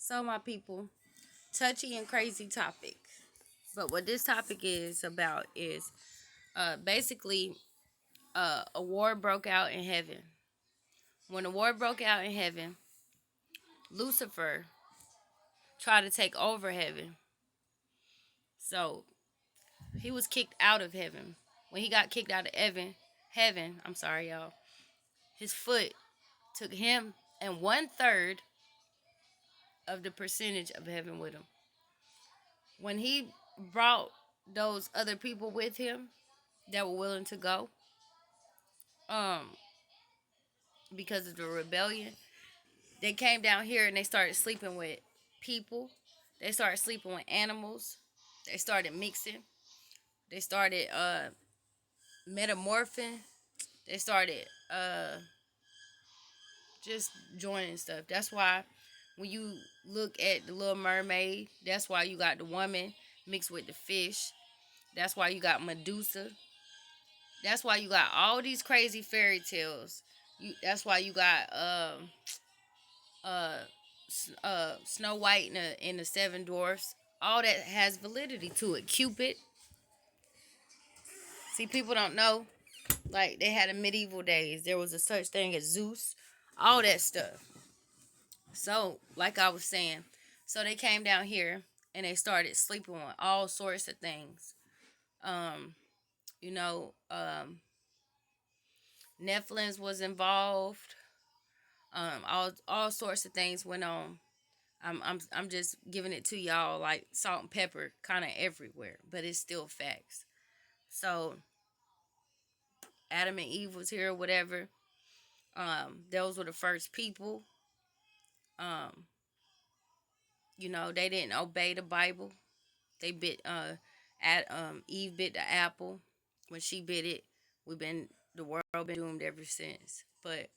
So, my people, touchy and crazy topic. But what this topic is about is basically a war broke out in heaven. When a war broke out in heaven, Lucifer tried to take over heaven. So, he was kicked out of heaven. When he got kicked out of heaven, I'm sorry, y'all, his foot took him and 1/3 of the percentage of heaven with him. When he brought those other people with him that were willing to go, um, because of the rebellion, they came down here and they started sleeping with people. They started sleeping with animals. They started mixing. They started metamorphing. They started just joining stuff. That's why when you look at the Little Mermaid, that's why you got the woman mixed with the fish. That's why you got Medusa. That's why you got all these crazy fairy tales. That's why you got uh, Snow White and the Seven Dwarfs. All that has validity to it. Cupid. See, people don't know. Like, they had in medieval days, there was a such thing as Zeus. All that stuff. So, like I was saying, so they came down here and they started sleeping on all sorts of things. Um, you know, Netflix was involved. All sorts of things went on. I'm just giving it to y'all like salt and pepper kind of everywhere, but it's still facts. So Adam and Eve was here or whatever. Those were the first people. Um, they didn't obey the Bible. They bit Eve bit the apple. When she bit it, the world been doomed ever since. But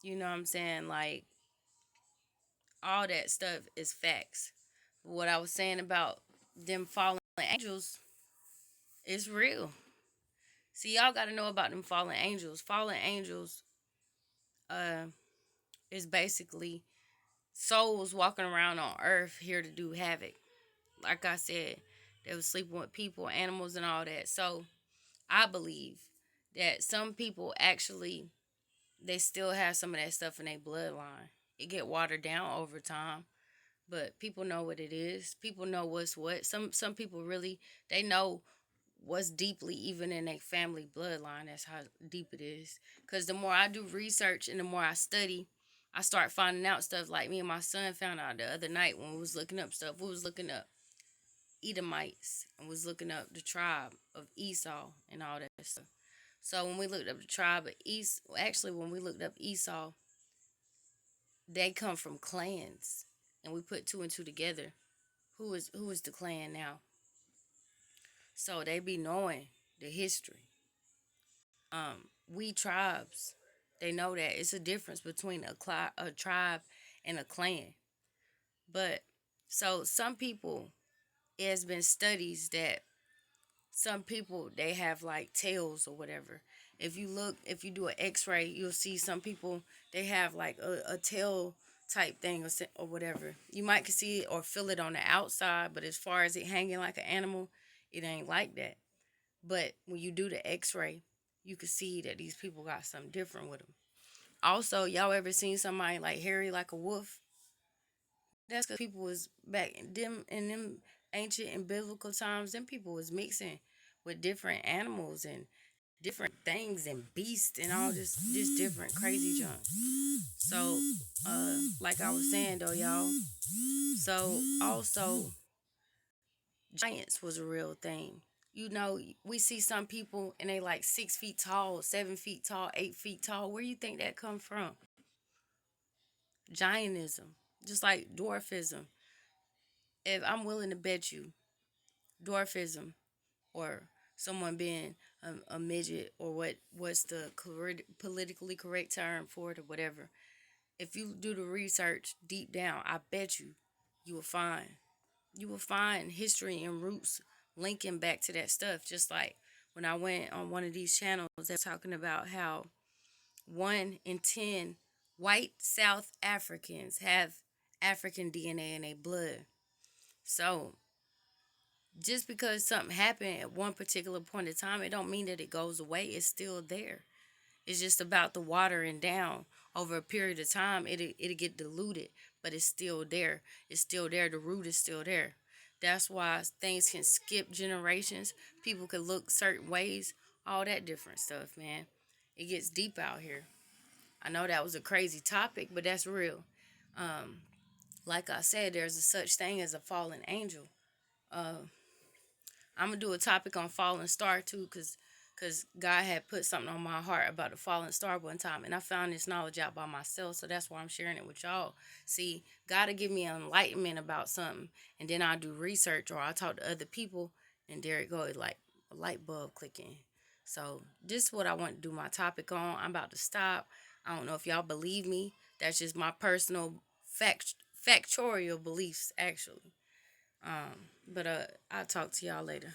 you know what I'm saying? Like, all that stuff is facts. What I was saying about them fallen angels is real. See, y'all got to know about them fallen angels. Fallen angels uh, is basically souls walking around on earth here to do havoc. Like I said, they was sleeping with people, animals, and all that. So I believe that some people actually, they still have some of that stuff in their bloodline. It get watered down over time, but people know what it is. People know what's what. Some people really, they know what's deeply even in their family bloodline. That's how deep it is. Because the more I do research and the more I study, I start finding out stuff. Like me and my son found out the other night when we was looking up stuff. We was looking up Edomites and was looking up the tribe of Esau and all that stuff. So when we looked up the tribe of Esau, actually when we looked up Esau, they come from clans, and we put two and two together. Who is the clan now? So they be knowing the history. We tribes, they know that it's a difference between a tribe and a clan. But so some people, it has been studies that some people they have like tails or whatever. If you do an X-ray, you'll see some people they have like a tail type thing or whatever. You might can see it or feel it on the outside, but as far as it hanging like an animal, it ain't like that. But when you do the X-ray, you can see that these people got something different with them. Also, y'all ever seen somebody like hairy like a wolf? That's because people was back in them ancient and biblical times. Them people was mixing with different animals and different things and beasts and all this different crazy junk. So, like I was saying though, y'all. So also, giants was a real thing. We see some people and they like 6 feet tall, 7 feet tall, 8 feet tall. Where do you think that come from? Giantism, just like dwarfism. If I'm willing to bet you, dwarfism or someone being a midget or what's the politically correct term for it or whatever. If you do the research deep down, I bet you will find history and roots linking back to that stuff. Just like when I went on one of these channels, they're talking about how 1 in 10 White South Africans have African DNA in their blood. So just because something happened at one particular point in time, it don't mean that it goes away. It's still there. It's just about the watering down over a period of time. It'll get diluted, but it's still there. It's still there. The root is still there. That's why things can skip generations. People can look certain ways. All that different stuff, man. It gets deep out here. I know that was a crazy topic, but that's real. Um, like I said, there's a such thing as a fallen angel. Uh, I'm gonna do a topic on fallen star too, cause God had put something on my heart about the fallen star one time, and I found this knowledge out by myself. So that's why I'm sharing it with y'all. See, God will give me enlightenment about something, and then I'll do research or I'll talk to other people, and there it goes, like a light bulb clicking. So this is what I want to do my topic on. I'm about to stop. I don't know if y'all believe me. That's just my personal factorial beliefs, actually. But I'll talk to y'all later.